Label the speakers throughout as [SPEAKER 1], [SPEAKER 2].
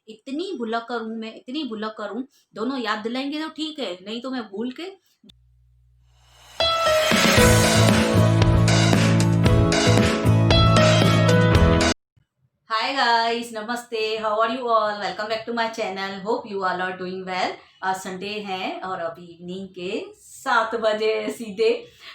[SPEAKER 1] इतनी भुलक्कड़ हूँ मैं, इतनी भुलक्कड़ हूँ। दोनों याद दिलाएंगे तो ठीक है, नहीं तो मैं भूल के। हाय गाइस, नमस्ते, how are you all? Welcome back to my channel. Hope you all are doing well. आज संडे है और अभी इवनिंग के 7 बजे सीधे।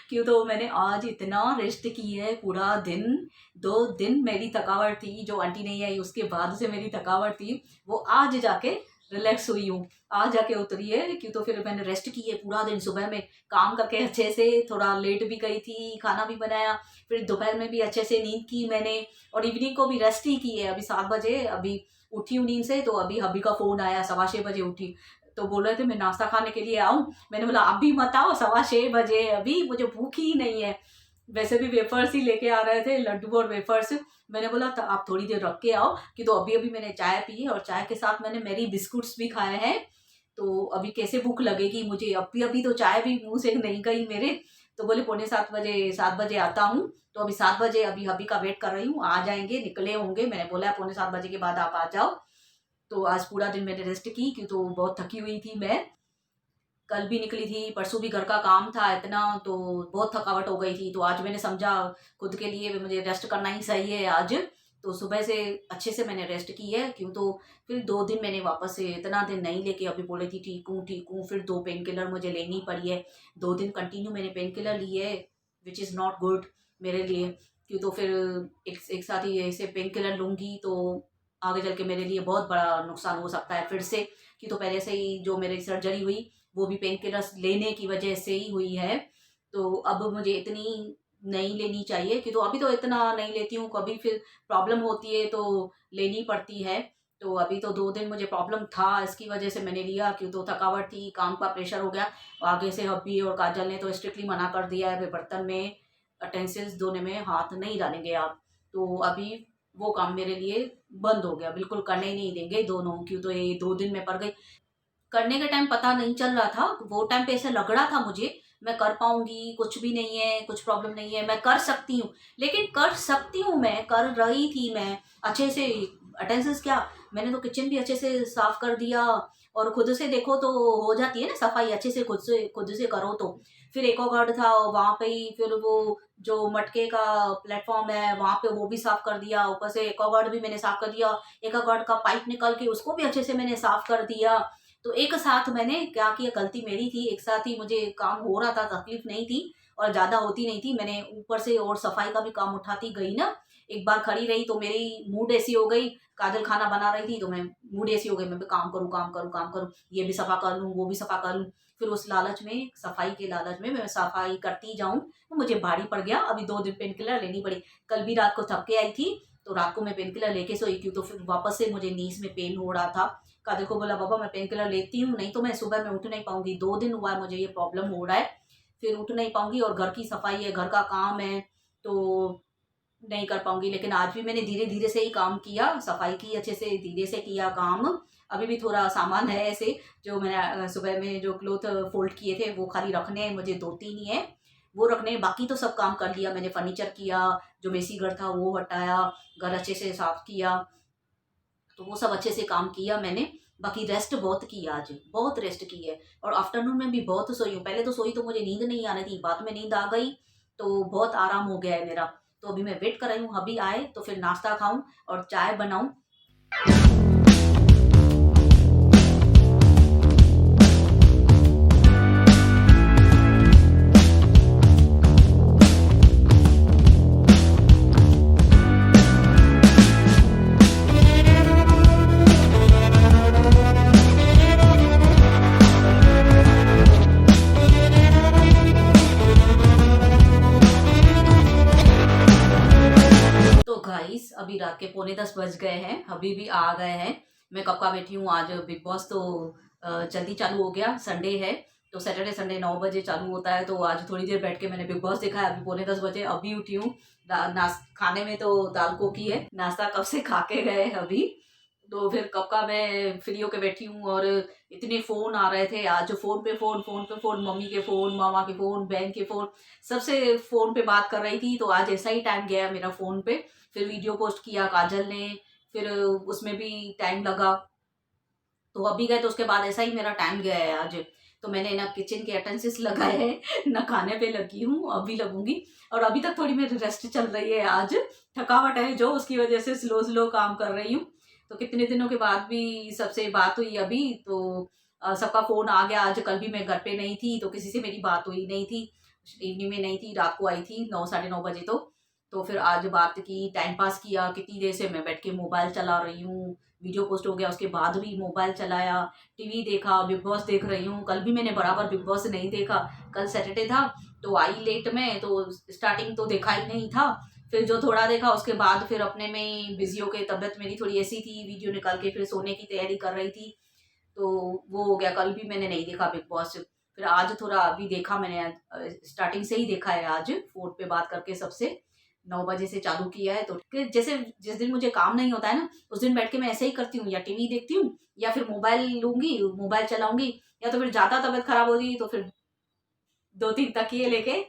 [SPEAKER 1] क्यों तो मैंने आज इतना रेस्ट की है पूरा दिन। 2 दिन मेरी थकावट थी, जो आंटी नहीं आई उसके बाद से मेरी थकावट थी, वो आज जाके रिलैक्स हुई हूँ। आज जाके उतरी है। क्यों तो फिर मैंने रेस्ट की है पूरा दिन। सुबह में काम करके अच्छे से, थोड़ा लेट भी गई थी, खाना भी बनाया, फिर दोपहर में भी अच्छे से नींद की मैंने, और इवनिंग को भी रेस्ट ही की है। अभी 7 बजे अभी उठी हूँ नींद से, तो अभी हबी का फोन आया, 6:15 बजे उठी। तो बोल रहे थे मैं नाश्ता खाने के लिए आऊं। मैंने बोला अभी मत आओ, 6:15 बजे, अभी मुझे भूख ही नहीं है। वैसे भी वेफर्स ही लेके आ रहे थे, लड्डू और वेफर्स। मैंने बोला तो आप थोड़ी देर रख के आओ, कि तो अभी अभी मैंने चाय पी है, और चाय के साथ मैंने मेरी बिस्कुट्स भी खाए हैं। तो अभी कैसे भूख लगेगी मुझे? अभी अभी तो चाय भी मुंह से नहीं गई मेरे। तो बोले पौने 7 बजे, 7 बजे आता हूँ। तो अभी 7 बजे अभी हबी का वेट कर रही हूँ, आ जाएंगे, निकले होंगे। मैंने बोला पौने 7 बजे के बाद आप आ जाओ। तो आज पूरा दिन मैंने रेस्ट की, क्यों तो बहुत थकी हुई थी मैं। कल भी निकली थी, परसों भी घर का काम था इतना, तो बहुत थकावट हो गई थी। तो आज मैंने समझा खुद के लिए मुझे रेस्ट करना ही सही है आज। तो सुबह से अच्छे से मैंने रेस्ट की है। क्यों तो फिर 2 दिन मैंने वापस से इतना दिन नहीं लेके, अभी बोले थी ठीक हूँ ठीक हूँ, फिर 2 पेन किलर मुझे लेनी पड़ी है। 2 दिन कंटिन्यू मैंने पेन किलर ली है, विच इज़ नॉट गुड मेरे लिए। क्यों तो फिर एक साथ ही ऐसे पेन किलर लूंगी तो आगे चल के मेरे लिए बहुत बड़ा नुकसान हो सकता है फिर से। कि तो पहले से ही जो मेरी सर्जरी हुई, वो भी पेन किलर्स लेने की वजह से ही हुई है। तो अब मुझे इतनी नहीं लेनी चाहिए, कि तो अभी तो इतना नहीं लेती हूँ, कभी फिर प्रॉब्लम होती है तो लेनी पड़ती है। तो अभी तो 2 दिन मुझे प्रॉब्लम था, इसकी वजह से मैंने लिया। क्यों तो थकावट थी, काम का प्रेशर हो गया। आगे से हब्बी और काजल ने तो स्ट्रिक्टली मना कर दिया है, वे बर्तन में अटेंसिल्स धोने में हाथ नहीं डालेंगे आप। तो अभी वो काम मेरे लिए बंद हो गया, बिल्कुल करने ही नहीं देंगे दोनों। क्यों तो ये 2 दिन में पड़ गई। करने के टाइम पता नहीं चल रहा था, वो टाइम पे ऐसे लग रहा था मुझे मैं कर पाऊंगी, कुछ भी नहीं है, कुछ प्रॉब्लम नहीं है, मैं कर सकती हूँ। लेकिन कर सकती हूँ, मैं कर रही थी मैं अच्छे से। अटेंसेंस क्या, मैंने तो किचन भी अच्छे से साफ कर दिया। और खुद से देखो तो हो जाती है ना सफाई, अच्छे से खुद से करो तो। फिर एक्वागार्ड था वहां पे ही, फिर वो जो मटके का प्लेटफॉर्म है वहां पे वो भी साफ कर दिया। ऊपर से एक्वागार्ड भी मैंने साफ कर दिया। एक्वागार्ड का पाइप निकल के उसको भी अच्छे से मैंने साफ कर दिया। तो एक साथ मैंने क्या किया, गलती मेरी थी, एक साथ ही मुझे काम हो रहा था, तकलीफ नहीं थी और ज्यादा होती नहीं थी। मैंने ऊपर से और सफाई का भी काम उठाती गई ना। एक बार खड़ी रही तो मेरी मूड ऐसी हो गई, काजल खाना बना रही थी तो मैं मूड ऐसी हो गई, मैं भी काम करूँ काम करूँ काम करूँ, ये भी सफा कर लूँ वो भी सफा कर लूँ। फिर उस लालच में, सफाई के लालच में मैं सफाई करती जाऊं, तो मुझे भारी पड़ गया। अभी 2 दिन पेन किलर लेनी पड़ी। कल भी रात को थक के आई थी, तो रात को मैं पेन किलर लेके सोई। क्यों तो फिर वापस से मुझे नीज में पेन हो रहा था। काजल को बोला बाबा मैं पेन किलर लेती हूँ, नहीं तो मैं सुबह में उठ नहीं पाऊंगी। 2 दिन हुआ है मुझे ये प्रॉब्लम हो रहा है, फिर उठ नहीं पाऊंगी। और घर की सफाई है, घर का काम है, तो नहीं कर पाऊंगी। लेकिन आज भी मैंने धीरे धीरे से ही काम किया, सफाई की अच्छे से, धीरे से किया काम। अभी भी थोड़ा सामान है ऐसे, जो मैंने सुबह में जो क्लोथ फोल्ड किए थे वो खाली रखने हैं मुझे, 2-3 ही है वो रखने हैं। बाकी तो सब काम कर लिया मैंने। फर्नीचर किया, जो मेसी घर था वो हटाया, घर अच्छे से साफ किया, तो वो सब अच्छे से काम किया मैंने। बाकी रेस्ट बहुत की आज, बहुत रेस्ट की है। और आफ्टरनून में भी बहुत सोई हूँ। पहले तो सोई तो मुझे नींद नहीं आ रही थी, बाद में नींद आ गई, तो बहुत आराम हो गया है मेरा। तो अभी मैं वेट कर रही हूँ अभी आए तो फिर नाश्ता खाऊं और चाय बनाऊं। तो गाइस अभी रात के पौने 10 बज गए हैं, अभी भी आ गए हैं। मैं कब का बैठी हूँ। आज बिग बॉस तो जल्दी चालू हो गया, संडे है तो सैटरडे संडे 9 बजे चालू होता है। तो आज थोड़ी देर बैठ के मैंने बिग बॉस देखा है। अभी पौने 10 बजे अभी उठी हूँ। खाने में तो दाल कोकी है, नाश्ता कब से खा के गए अभी। तो फिर कब का मैं फ्री होके बैठी हूँ। और इतने फोन आ रहे थे आज, फोन पे फोन, फोन पे फोन, मम्मी के फोन, मामा के फोन, बहन के फोन, सबसे फोन पे बात कर रही थी। तो आज ऐसा ही टाइम गया मेरा फोन पे। फिर वीडियो पोस्ट किया काजल ने, फिर उसमें भी टाइम लगा। तो अभी गए तो उसके बाद ऐसा ही मेरा टाइम गया है आज। तो मैंने ना किचन के अटेंसिस लगाए हैं ना खाने पे लगी हूँ, अभी लगूंगी। और अभी तक थोड़ी मेरी रेस्ट चल रही है, आज थकावट है जो, उसकी वजह से स्लो स्लो काम कर रही हूँ। तो कितने दिनों के बाद भी सबसे बात हुई अभी, तो सबका फोन आ गया। आज कल भी मैं घर पे नहीं थी तो किसी से मेरी बात हुई नहीं थी, इवनिंग में नहीं थी, रात को आई थी 9 साढ़े 9 बजे। तो फिर आज बात की, टाइम पास किया। कितनी देर से मैं बैठ के मोबाइल चला रही हूँ, वीडियो पोस्ट हो गया उसके बाद भी मोबाइल चलाया, टीवी देखा, बिग बॉस देख रही हूँ। कल भी मैंने बराबर बिग बॉस नहीं देखा, कल सैटरडे था तो आई लेट में, तो स्टार्टिंग तो देखा ही नहीं था। फिर जो थोड़ा देखा उसके बाद फिर अपने में ही बिजी हो गई। तबीयत मेरी थोड़ी ऐसी थी, वीडियो निकाल के फिर सोने की तैयारी कर रही थी, तो वो हो गया। कल भी मैंने नहीं देखा बिग बॉस। फिर आज थोड़ा अभी देखा मैंने, स्टार्टिंग से ही देखा है। आज फोन पे बात करके सबसे 9 बजे से चालू किया है। तो जैसे जिस दिन मुझे काम नहीं होता है ना, उस दिन बैठ के मैं ऐसे ही करती हूँ, या टीवी देखती हूँ या फिर मोबाइल लूंगी, मोबाइल चलाऊंगी, या तो फिर ज्यादा तबीयत खराब होगी तो फिर 2 3 तकिए लेके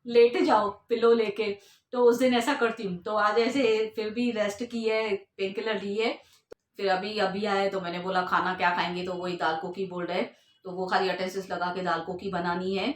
[SPEAKER 1] लेट जाओ, पिलो लेके। तो उस दिन ऐसा करती हूँ। तो आज ऐसे फिर भी रेस्ट की है, पेन किलर ली है। फिर अभी अभी आए तो मैंने बोला खाना क्या खाएंगे, तो वही दाल कोकी बोल रहे, तो वो खाली अटेंसिस लगा के दाल कोकी बनानी है।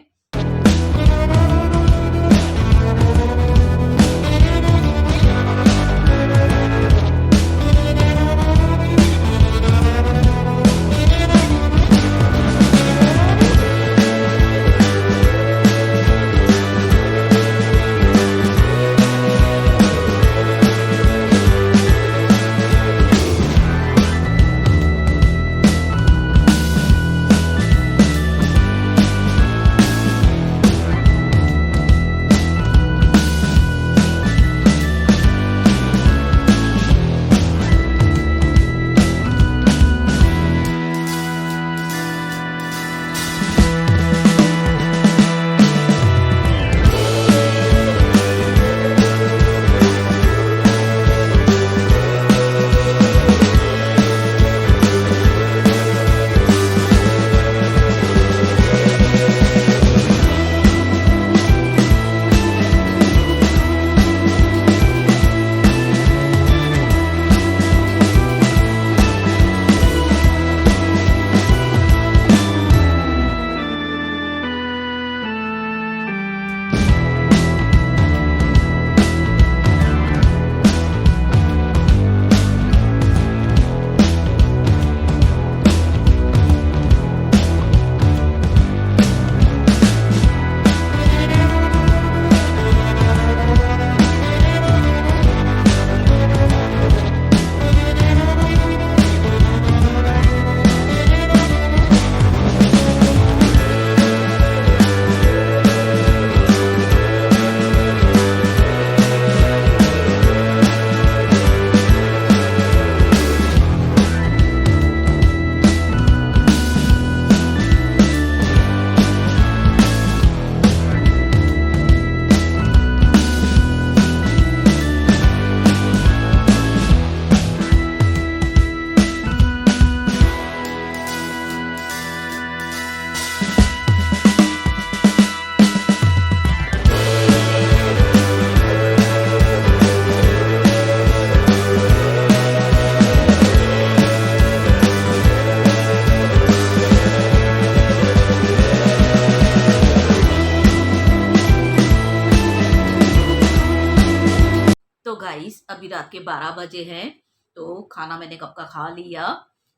[SPEAKER 1] तो गाइस अभी रात के 12 बजे हैं, तो खाना मैंने कब का खा लिया।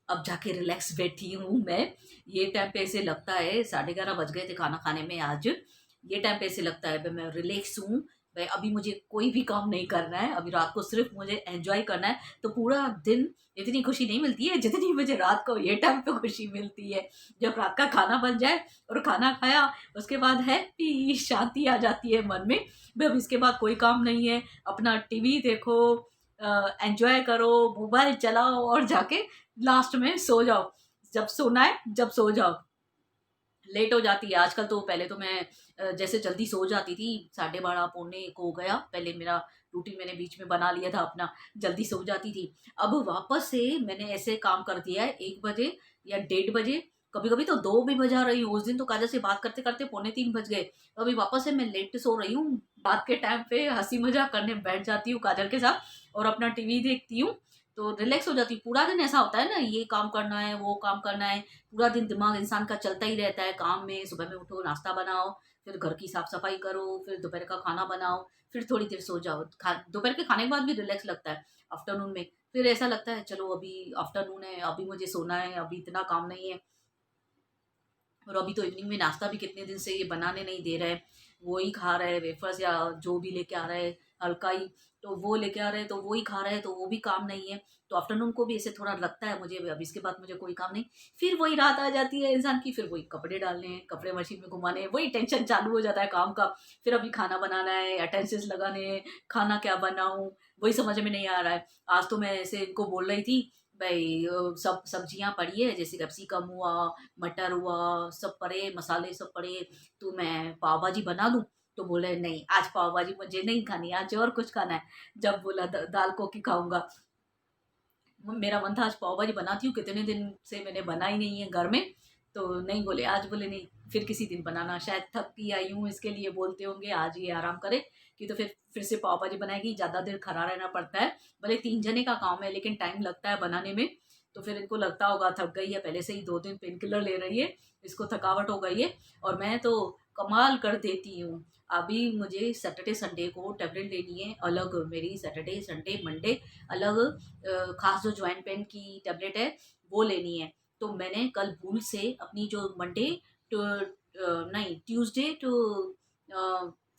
[SPEAKER 1] अब जाके रिलैक्स बैठी हूँ मैं। ये टाइम पे ऐसे लगता है, 11:30 बज गए थे खाना खाने में आज। ये टाइम पे ऐसे लगता है भाई मैं रिलैक्स हूँ, भाई अभी मुझे कोई भी काम नहीं करना है, अभी रात को सिर्फ मुझे एंजॉय करना है। तो पूरा दिन इतनी खुशी नहीं मिलती है जितनी मुझे रात को ये टाइम पे खुशी मिलती है। जब रात का खाना बन जाए और खाना खाया, उसके बाद हैप्पी शांति आ जाती है मन में। भाई अब इसके बाद कोई काम नहीं है, अपना टीवी देखो, एंजॉय करो, मोबाइल चलाओ और जाके लास्ट में सो जाओ। जब सोना है जब सो जाओ। लेट हो जाती है आजकल तो, पहले तो मैं जैसे जल्दी सो जाती थी, 12:30 पौने 1 हो गया, पहले मेरा रूटीन मैंने बीच में बना लिया था अपना, जल्दी सो जाती थी। अब वापस से मैंने ऐसे काम कर दिया है 1 बजे या 1:30 बजे, कभी कभी तो 2 भी बजा रही हूँ। उस दिन तो काजल से बात करते करते पौने 3 बज गए। तो अभी वापस से मैं लेट सो रही हूँ। रात के टाइम पे हंसी मजाक करने बैठ जाती हूँ काजल के साथ और अपना टीवी देखती हूँ। तो रिलैक्स हो जाती हूँ। पूरा दिन ऐसा होता है ना, ये काम करना है, वो काम करना है, पूरा दिन दिमाग इंसान का चलता ही रहता है काम में। सुबह में उठो, नाश्ता बनाओ, फिर घर की साफ-सफाई करो, फिर दोपहर का खाना बनाओ, फिर थोड़ी देर सो जाओ। दोपहर के खाने के बाद भी रिलैक्स लगता है आफ्टरनून में। फिर ऐसा लगता है चलो अभी आफ्टरनून है, अभी मुझे सोना है, अभी इतना काम नहीं है। और अभी तो इवनिंग में नाश्ता भी कितने दिन से ये बनाने नहीं दे रहे हैं, वो ही खा रहे हैं वेफर्स या जो भी लेके आ रहे हैं हल्का ही, तो वो लेके आ रहे हैं तो वो ही खा रहे हैं, तो वो भी काम नहीं है। तो आफ्टरनून को भी ऐसे थोड़ा लगता है मुझे अब इसके बाद मुझे कोई काम नहीं। फिर वही रात आ जाती है इंसान की, फिर वही कपड़े डालने हैं, कपड़े मशीन में घुमाने हैं, वही टेंशन चालू हो जाता है काम का। फिर अभी खाना बनाना है, अटेंडेंस लगाने हैं, खाना क्या बनाऊं वही समझ में नहीं आ रहा है। आज तो मैं ऐसे इनको बोल रही थी भाई सब सब्जियां पड़ी है, जैसे कैप्सिकम हुआ, मटर हुआ, सब पड़े, मसाले सब पड़े, तो मैं पाव भाजी बना दूं। तो बोले नहीं, आज पाव भाजी मुझे नहीं खानी, आज और कुछ खाना है। जब बोला दाल कोकी खाऊंगा, मेरा मन था आज पाव भाजी बनाती हूँ, कितने दिन से मैंने बनाई नहीं है घर में। तो नहीं बोले, आज बोले नहीं, फिर किसी दिन बनाना, शायद थक की आई हूँ इसके लिए बोलते होंगे आज ये आराम करे। कि तो फिर से पाव भाजी बनाएगी, ज़्यादा देर खड़ा रहना पड़ता है। भले 3 जने का काम है लेकिन टाइम लगता है बनाने में। तो फिर इनको लगता होगा थक गई है, पहले से ही 2 दिन पेन किलर ले रही है, इसको थकावट हो गई है। और मैं तो कमाल कर देती हूँ। अभी मुझे सैटरडे संडे को टैबलेट लेनी है अलग, मेरी सैटरडे संडे मंडे अलग, खास जो ज्वाइंट पेन की टैबलेट है वो लेनी है। तो मैंने कल भूल से अपनी जो मंडे टू नहीं ट्यूसडे टू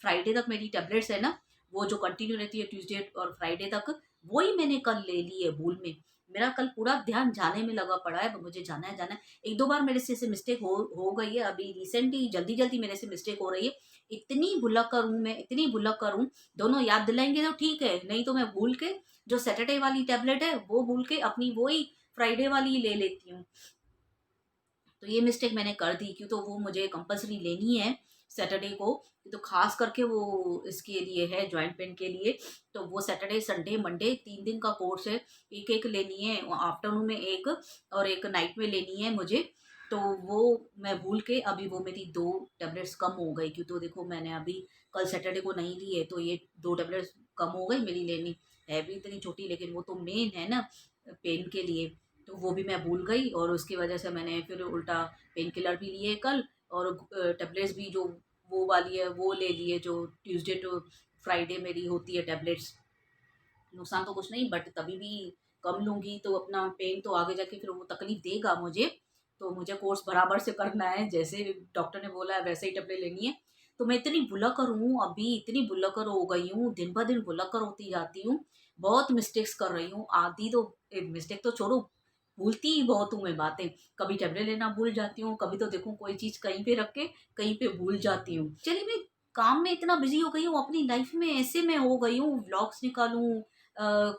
[SPEAKER 1] फ्राइडे तक मेरी टैबलेट्स है ना, वो जो कंटिन्यू रहती है ट्यूसडे और फ्राइडे तक, वही मैंने कल ले ली है भूल में। मेरा कल पूरा ध्यान जाने में लगा पड़ा है, मुझे जाना है जाना है। एक दो बार मेरे से ऐसे मिस्टेक हो गई है, अभी रिसेंटली जल्दी जल्दी मेरे से मिस्टेक हो रही है। इतनी भुलक्कर हूँ मैं, इतनी भुलक्कर हूँ। दोनों याद दिलाएंगे तो ठीक है, नहीं तो मैं भूल के जो सैटरडे वाली टैबलेट है वो भूल के अपनी वो ही फ्राइडे वाली ले लेती हूँ। तो ये मिस्टेक मैंने कर दी, क्यों तो वो मुझे कंपलसरी लेनी है सैटरडे को। तो खास करके वो इसके लिए है, जॉइंट पेन के लिए। तो वो सैटरडे संडे मंडे 3 दिन का कोर्स है, एक एक लेनी है, आफ्टरनून में एक और एक नाइट में लेनी है मुझे। तो वो मैं भूल के अभी वो मेरी 2 टैबलेट्स कम हो गई, क्यों तो देखो मैंने अभी कल सैटरडे को नहीं ली है, तो ये 2 टैबलेट्स कम हो गई मेरी लेनी। है भी इतनी छोटी लेकिन वो तो मेन है ना पेन के लिए, तो वो भी मैं भूल गई। और उसकी वजह से मैंने फिर उल्टा पेन किलर भी लिए कल, और टैबलेट्स भी जो वो वाली है वो ले लिए, जो ट्यूसडे टू फ्राइडे मेरी होती है टैबलेट्स। नुकसान तो कुछ नहीं, बट तभी भी कम लूँगी तो अपना पेन तो आगे जाके फिर वो तकलीफ देगा मुझे। तो मुझे कोर्स बराबर से करना है, जैसे डॉक्टर ने बोला है वैसे ही टैबलेट लेनी है। तो मैं इतनी भुलक्कड़ हूँ, अभी इतनी भुलक्कड़ हो गई हूँ, दिन ब दिन भुलक्कड़ होती जाती हूँ। बहुत मिस्टेक्स कर रही हूँ, आधी तो मिस्टेक तो छोड़ो, भूलती ही बहुत हूँ मैं बातें। कभी टैबलेट लेना भूल जाती हूँ, कभी तो देखो कोई चीज़ कहीं पे रख के कहीं पे भूल जाती हूँ। चलिए, मैं काम में इतना बिज़ी हो गई हूँ, अपनी लाइफ़ में ऐसे मैं हो गई हूँ, व्लॉग्स निकालूँ,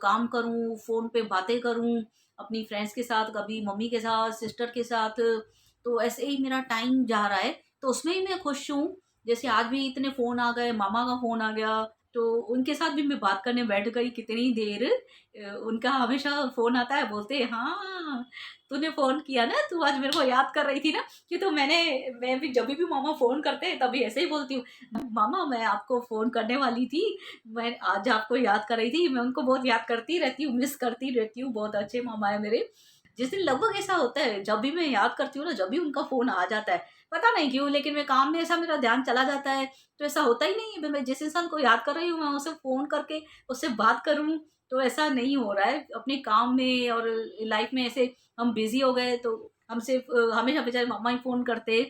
[SPEAKER 1] काम करूँ, फ़ोन पे बातें करूँ, अपनी फ्रेंड्स के साथ, कभी मम्मी के साथ, सिस्टर के साथ, तो ऐसे ही मेरा टाइम जा रहा है। तो उसमें ही मैं खुश हूँ। जैसे आज भी इतने फ़ोन आ गए, मामा का फ़ोन आ गया, तो उनके साथ भी मैं बात करने बैठ गई कितनी देर। उनका हमेशा फ़ोन आता है, बोलते हैं, "हाँ, तूने फ़ोन किया ना, तू आज मेरे को याद कर रही थी ना?" कि तो मैं भी जभी भी मामा फ़ोन करते हैं तभी ऐसे ही बोलती हूँ, "मामा, मैं आपको फ़ोन करने वाली थी, मैं आज आपको याद कर रही थी, मैं उनको बहुत याद करती रहती हूँ, मिस करती रहती हूँ, बहुत अच्छे मामा हैं मेरे।" जिस दिन लगभग ऐसा होता है, जब भी मैं याद करती हूँ ना, जब भी उनका फ़ोन आ जाता है, पता नहीं क्यों, लेकिन मैं काम में ऐसा मेरा ध्यान चला जाता है, तो ऐसा होता ही नहीं है मैं जिस इंसान को याद कर रही हूँ, मैं उसे फ़ोन करके उससे बात करूँ, तो ऐसा नहीं हो रहा है। अपने काम में और लाइफ़ में ऐसे हम बिज़ी हो गए, तो हमसे हमेशा बेचारे मम्मा ही फ़ोन करते,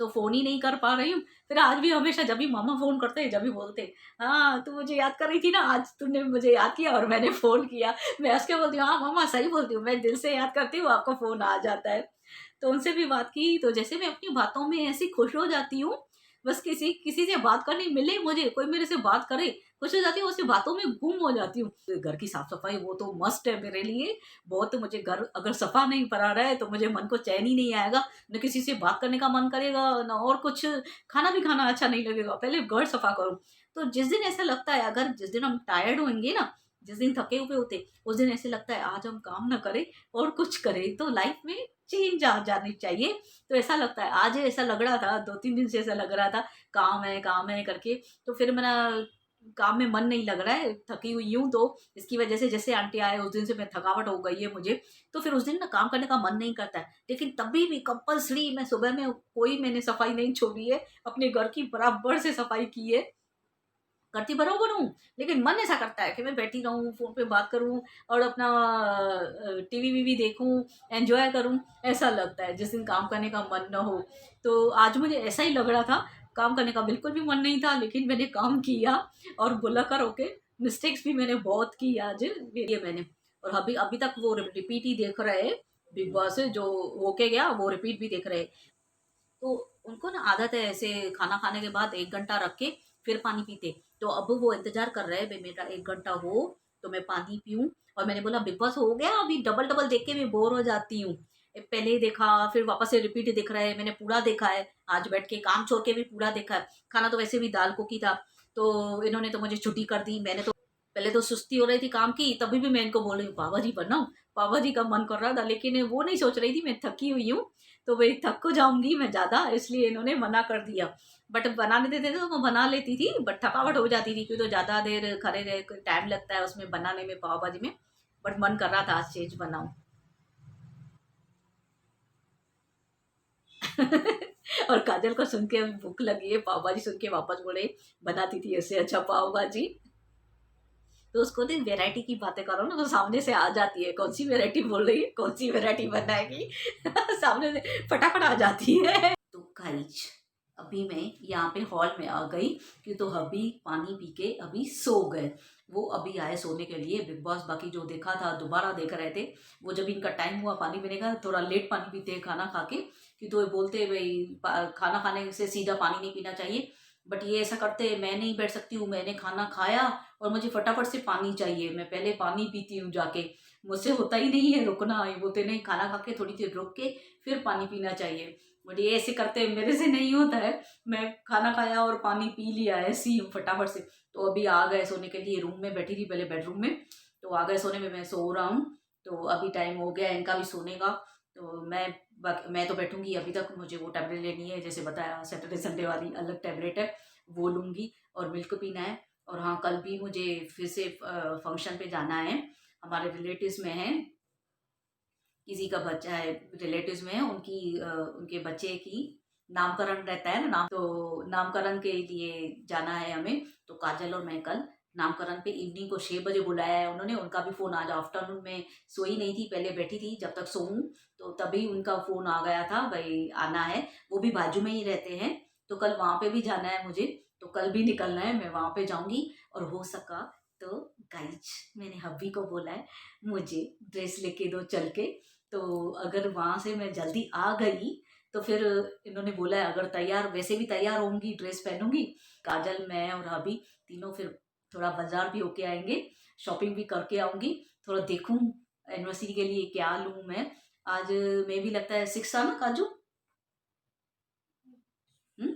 [SPEAKER 1] तो फ़ोन ही नहीं कर पा रही हूँ। फिर आज भी हमेशा जब भी मामा फ़ोन करते हैं, जब भी बोलते हैं, "हाँ, तू मुझे याद कर रही थी ना, आज तूने मुझे याद किया और मैंने फ़ोन किया।" मैं हँस के बोलती हूँ, "हाँ, मामा सही बोलती हूँ, मैं दिल से याद करती हूँ, आपका फ़ोन आ जाता है।" तो उनसे भी बात की, तो जैसे मैं अपनी बातों में ऐसी खुश हो जाती हूँ, बस किसी किसी से बात करने मिले मुझे, कोई मेरे से बात करे, खुश हो जाती हूँ, उसकी बातों में गुम हो जाती हूँ। घर की साफ-सफाई वो तो मस्ट है मेरे लिए, बहुत। मुझे घर अगर सफा नहीं पड़ा रहा है, तो मुझे मन को चैन ही नहीं आएगा, ना किसी से बात करने का मन करेगा, ना और कुछ, खाना भी खाना अच्छा नहीं लगेगा, पहले घर सफा करो। तो जिस दिन ऐसा लगता है, अगर जिस दिन हम टायर्ड होंगे ना, जिस दिन थके हुए होते, उस दिन ऐसे लगता है आज हम काम ना करें और कुछ करें, तो लाइफ में चेंज आ जानी चाहिए। तो ऐसा लगता है, आज ऐसा लग रहा था, 2-3 दिन से ऐसा लग रहा था, काम है करके। तो फिर मेरा काम में मन नहीं लग रहा है, थकी हुई हूँ, तो इसकी वजह से जैसे आंटी आए उस दिन से मैं थकावट हो गई है मुझे, तो फिर उस दिन ना काम करने का मन नहीं करता है। लेकिन तभी भी कंपल्सरी मैं सुबह में कोई मैंने सफाई नहीं छोड़ी है, अपने घर की बराबर से सफाई की है। करती बराबर हूँ, लेकिन मन ऐसा करता है कि मैं बैठी रहूँ, फ़ोन पे बात करूँ और अपना टीवी वीवी देखूँ, एन्जॉय करूँ, ऐसा लगता है जिस दिन काम करने का मन ना हो। तो आज मुझे ऐसा ही लग रहा था, काम करने का बिल्कुल भी मन नहीं था, लेकिन मैंने काम किया और बुलाकर होके मिस्टेक्स भी मैंने बहुत की आज ये मैंने। और अभी अभी तक वो रिपीट ही देख रहे हैं, बिग बॉस जो होके गया वो रिपीट भी देख रहे हैं। तो उनको ना आदत है ऐसे खाना खाने के बाद 1 घंटा रख के फिर पानी पीते। तो अब वो इंतज़ार कर रहे हैं भई मेरा 1 घंटा हो तो मैं पानी पीऊँ। और मैंने बोला बिग बॉस हो गया, अभी डबल-डबल देख के मैं बोर हो जाती हूँ। पहले ही देखा फिर वापस से रिपीट दिख रहा है, मैंने पूरा देखा है। आज बैठ के काम छोड़ के भी पूरा देखा है। खाना तो वैसे भी दाल कोकी था, तो इन्होंने तो मुझे छुट्टी कर दी। मैंने तो पहले तो सुस्ती हो रही थी काम की, तभी भी मैं इनको बोल रही हूँ पाव भाजी बनाओ, पाव भाजी का मन कर रहा था, लेकिन वो नहीं सोच रही थी मैं थकी हुई हूँ, तो वही थक को जाऊँगी मैं ज़्यादा, इसलिए इन्होंने मना कर दिया। बट बनाने देते थे तो मैं बना लेती थी, बट थकावट हो जाती थी क्योंकि तो ज़्यादा देर खड़े रहे, टाइम लगता है उसमें बनाने में, पाव भाजी में। बट मन कर रहा था आज चीज़ बनाऊँ। और काजल को सुन के भूख लगी है, पाव भाजी सुन के वापस बोले बनाती थी ऐसे अच्छा पाव भाजी। तो उसको तो वैरायटी की बातें करो ना, तो सामने से आ जाती है कौन सी वैरायटी बोल रही है, कौन सी वैरायटी बनाएगी। सामने से फटाफट आ जाती है। तो गाइज अभी मैं यहाँ पे हॉल में आ गई कि तो अभी पानी पी के अभी सो गए। वो अभी आए सोने के लिए, बिग बॉस बाकी जो देखा था दोबारा देख रहे थे। वो जब इनका टाइम हुआ पानी पीने का, थोड़ा लेट पानी पीते हैं खाना खा के, कि तो ये बोलते हैं भाई खाना खाने से सीधा पानी नहीं पीना चाहिए। बट ये ऐसा करते हैं, मैं नहीं बैठ सकती हूँ, मैंने खाना खाया और मुझे फटाफट से पानी चाहिए, मैं पहले पानी पीती हूँ जाके। मुझसे होता ही नहीं है रुकना, ये बोलते नहीं खाना खा के थोड़ी देर रुक के फिर पानी पीना चाहिए। बट ये ऐसे करते हैं, मेरे से नहीं होता है। मैं खाना खाया और पानी पी लिया ऐसी हूँ फटाफट से। तो अभी आ गए सोने के लिए, रूम में बैठी थी पहले बेडरूम में, तो आ गए सोने में, मैं सो रहा हूँ। तो अभी टाइम हो गया इनका भी सोने का। तो मैं तो बैठूंगी, अभी तक मुझे वो टैबलेट लेनी है, जैसे बताया सैटरडे संडे वाली अलग टैबलेट है, वो लूँगी। और मिल्क पीना है। और हाँ, कल भी मुझे फिर से फंक्शन पे जाना है, हमारे रिलेटिव्स में है, किसी का बच्चा है, रिलेटिव्स में है, उनके बच्चे की नामकरण रहता है ना, नाम तो नामकरण के लिए जाना है हमें। तो काजल और मैं कल नामकरण पे इवनिंग को 6 बजे बुलाया है उन्होंने। उनका भी फ़ोन आज आफ्टरनून में, सोई नहीं थी पहले, बैठी थी जब तक सोऊं, तो तभी उनका फ़ोन आ गया था भाई आना है। वो भी बाजू में ही रहते हैं, तो कल वहाँ पे भी जाना है मुझे। तो कल भी निकलना है, मैं वहाँ पे जाऊँगी। और हो सका तो गाइज मैंने हब्बी को बोला है मुझे ड्रेस लेके दो चल के। तो अगर वहाँ से मैं जल्दी आ गई तो फिर इन्होंने बोला है अगर तैयार, वैसे भी तैयार होंगी, ड्रेस पहनूंगी, काजल मैं और अभी तीनों फिर थोड़ा बाजार भी होके आएंगे, शॉपिंग भी करके आऊंगी। थोड़ा देखूं एनिवर्सरी के लिए क्या लूं मैं। आज मैं भी लगता है 6 ना काजू। हम्म।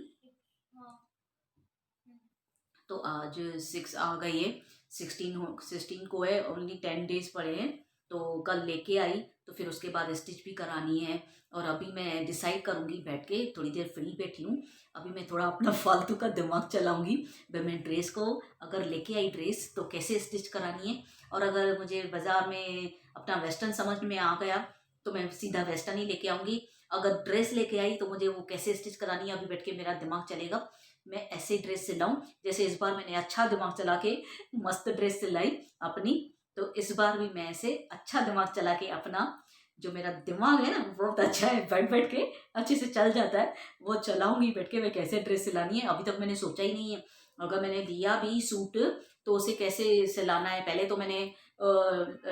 [SPEAKER 1] तो आज 6 आ गई है, 16 को है, ओनली 10 डेज पड़े हैं। तो कल लेके आई तो फिर उसके बाद स्टिच भी करानी है। और अभी मैं डिसाइड करूंगी बैठ के, थोड़ी देर फ्री बैठी हूँ, अभी मैं थोड़ा अपना फालतू का दिमाग चलाऊंगी। भाई मैं ड्रेस को अगर लेके आई ड्रेस तो कैसे स्टिच करानी है। और अगर मुझे बाज़ार में अपना वेस्टर्न समझ में आ गया तो मैं सीधा वेस्टर्न ही लेके आऊँगी। अगर ड्रेस लेके आई तो मुझे वो कैसे स्टिच करानी है, अभी बैठ के मेरा दिमाग चलेगा। मैं ऐसे ड्रेस सिलाऊं जैसे इस बार मैंने अच्छा दिमाग चला के मस्त ड्रेस सिलाई अपनी। तो इस बार भी मैं ऐसे अच्छा दिमाग चला के अपना, जो मेरा दिमाग है ना वो बहुत अच्छा है, बैठ बैठ के अच्छे से चल जाता है, वो चलाऊंगी बैठ के मैं कैसे ड्रेस सिलानी है। अभी तक मैंने सोचा ही नहीं है, अगर मैंने लिया भी सूट तो उसे कैसे सिलाना है। पहले तो मैंने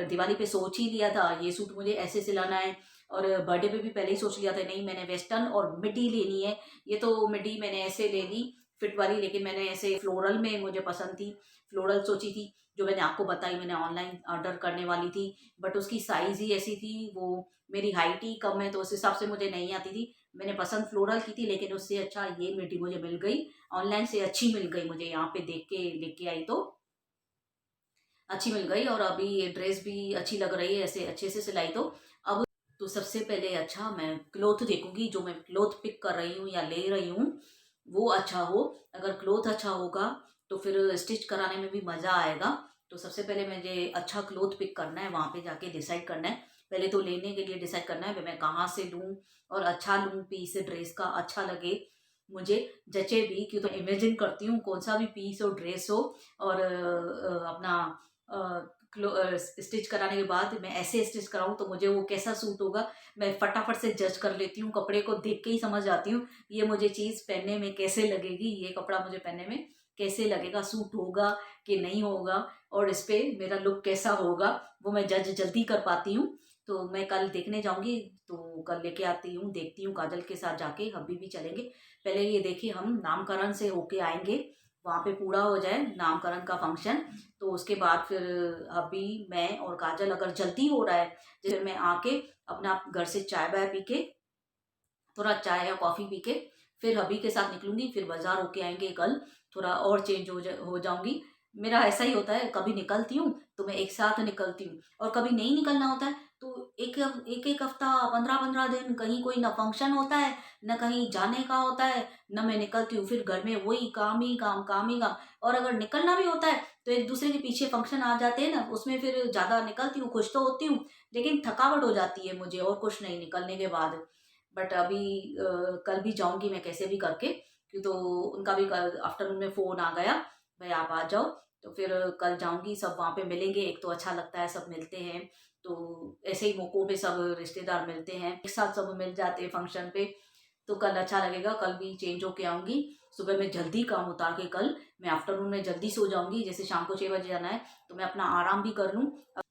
[SPEAKER 1] दिवाली पे सोच ही लिया था ये सूट मुझे ऐसे सिलाना है। और बर्थडे पे भी पहले ही सोच लिया था, नहीं मैंने वेस्टर्न और मिडी लेनी है। ये तो मिडी मैंने ऐसे ले ली फिट वाली, लेकिन मैंने ऐसे फ्लोरल में मुझे पसंद थी, फ्लोरल सोची थी, जो मैंने आपको बताई मैंने ऑनलाइन ऑर्डर करने वाली थी। बट उसकी साइज़ ही ऐसी थी, वो मेरी हाइट ही कम है तो उस हिसाब से मुझे नहीं आती थी। मैंने पसंद फ्लोरल की थी, लेकिन उससे अच्छा ये मिडी मुझे मिल गई, ऑनलाइन से अच्छी मिल गई मुझे, यहाँ पे देख के लेके आई तो अच्छी मिल गई। और अभी ये ड्रेस भी अच्छी लग रही है ऐसे अच्छे से सिलाई। तो अब तो सबसे पहले अच्छा मैं क्लोथ देखूंगी, जो मैं क्लोथ पिक कर रही हूँ या ले रही हूँ वो अच्छा हो। अगर क्लोथ अच्छा होगा तो फिर स्टिच कराने में भी मज़ा आएगा। तो सबसे पहले मुझे अच्छा क्लोथ पिक करना है, वहाँ पे जाके डिसाइड करना है। पहले तो लेने के लिए डिसाइड करना है मैं कहाँ से लूँ और अच्छा लूँ पीस ड्रेस का, अच्छा लगे मुझे, जचे भी। क्यों, तो इमेजिन करती हूँ कौन सा भी पीस हो, ड्रेस हो और अपना स्टिच कराने के बाद मैं ऐसे स्टिच कराऊँ तो मुझे वो कैसा सूट होगा, मैं फटाफट से जज कर लेती हूँ। कपड़े को देख के ही समझ जाती हूँ ये मुझे चीज़ पहनने में कैसे लगेगी, ये कपड़ा मुझे पहनने में कैसे लगेगा, सूट होगा कि नहीं होगा और इस पे मेरा लुक कैसा होगा, वो मैं जज जल्दी कर पाती हूँ। तो मैं कल देखने जाऊंगी, तो कल लेके आती हूँ, देखती हूँ काजल के साथ जाके, हब्बी भी चलेंगे। पहले ये देखिए हम नामकरण से होके आएंगे, वहाँ पे पूरा हो जाए नामकरण का फंक्शन, तो उसके बाद फिर हब्बी, मैं और काजल, अगर जल्दी हो रहा है जैसे मैं आके अपना घर से चाय बाय पी के, थोड़ा चाय या कॉफ़ी पी के फिर हबी के साथ निकलूंगी, फिर बाजार होके आएंगे कल, थोड़ा और चेंज हो जाऊंगी। मेरा ऐसा ही होता है, कभी निकलती हूँ तो मैं एक साथ निकलती हूँ और कभी नहीं निकलना होता है तो एक एक एक हफ्ता, 15-15 दिन कहीं कोई ना फंक्शन होता है, न कहीं जाने का होता है, न मैं निकलती हूँ। फिर घर में वही काम ही काम, काम ही काम। और अगर निकलना भी होता है तो एक दूसरे के पीछे फंक्शन आ जाते हैं ना, उसमें फिर ज़्यादा निकलती हूँ, खुश तो होती हूँ लेकिन थकावट हो जाती है मुझे और कुछ नहीं निकलने के बाद। बट अभी कल भी जाऊंगी मैं कैसे भी करके, क्यों तो उनका भी कल आफ्टरनून में फ़ोन आ गया, भाई आप आ जाओ। तो फिर कल जाऊंगी, सब वहाँ पे मिलेंगे, एक तो अच्छा लगता है सब मिलते हैं। तो ऐसे ही मौक़ों पे सब रिश्तेदार मिलते हैं, एक साथ सब मिल जाते हैं फंक्शन पे, तो कल अच्छा लगेगा। कल भी चेंज होके आऊँगी, सुबह में जल्दी काम उतार के कल मैं आफ्टरनून में जल्दी सो जाऊंगी, जैसे शाम को 6 बजे जाना है तो मैं अपना आराम भी कर लूँ।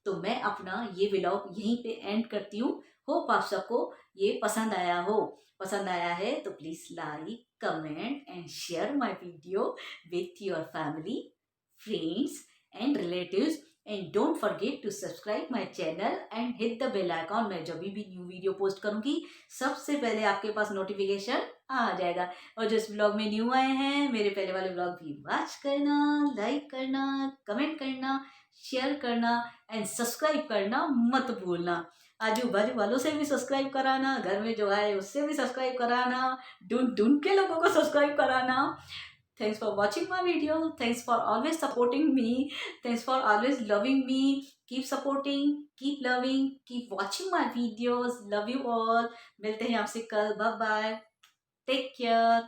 [SPEAKER 1] तो मैं अपना ये व्लॉग यहीं पे एंड करती हूँ। होप आप सबको ये पसंद आया हो। पसंद आया है तो please like, comment and share my video with your family, friends and relatives, and don't forget to subscribe my channel and hit the bell icon। मैं जब भी न्यू वीडियो पोस्ट करूंगी सबसे पहले आपके पास नोटिफिकेशन आ जाएगा। और जो इस ब्लॉग में न्यू आए हैं, मेरे पहले वाले ब्लॉग भी वॉच करना, लाइक करना, कमेंट करना, शेयर करना एंड सब्सक्राइब करना मत भूलना। आजू बाजू वालों से भी सब्सक्राइब कराना, घर में जो आए उससे भी सब्सक्राइब कराना, ढूंढ ढूंढ के लोगों को सब्सक्राइब कराना। Thanks for watching my video. Thanks for always supporting me. Thanks for always loving me. Keep supporting, keep loving, keep watching my videos. Love you all. मिलते हैं आपसे कल. Bye bye. Take care.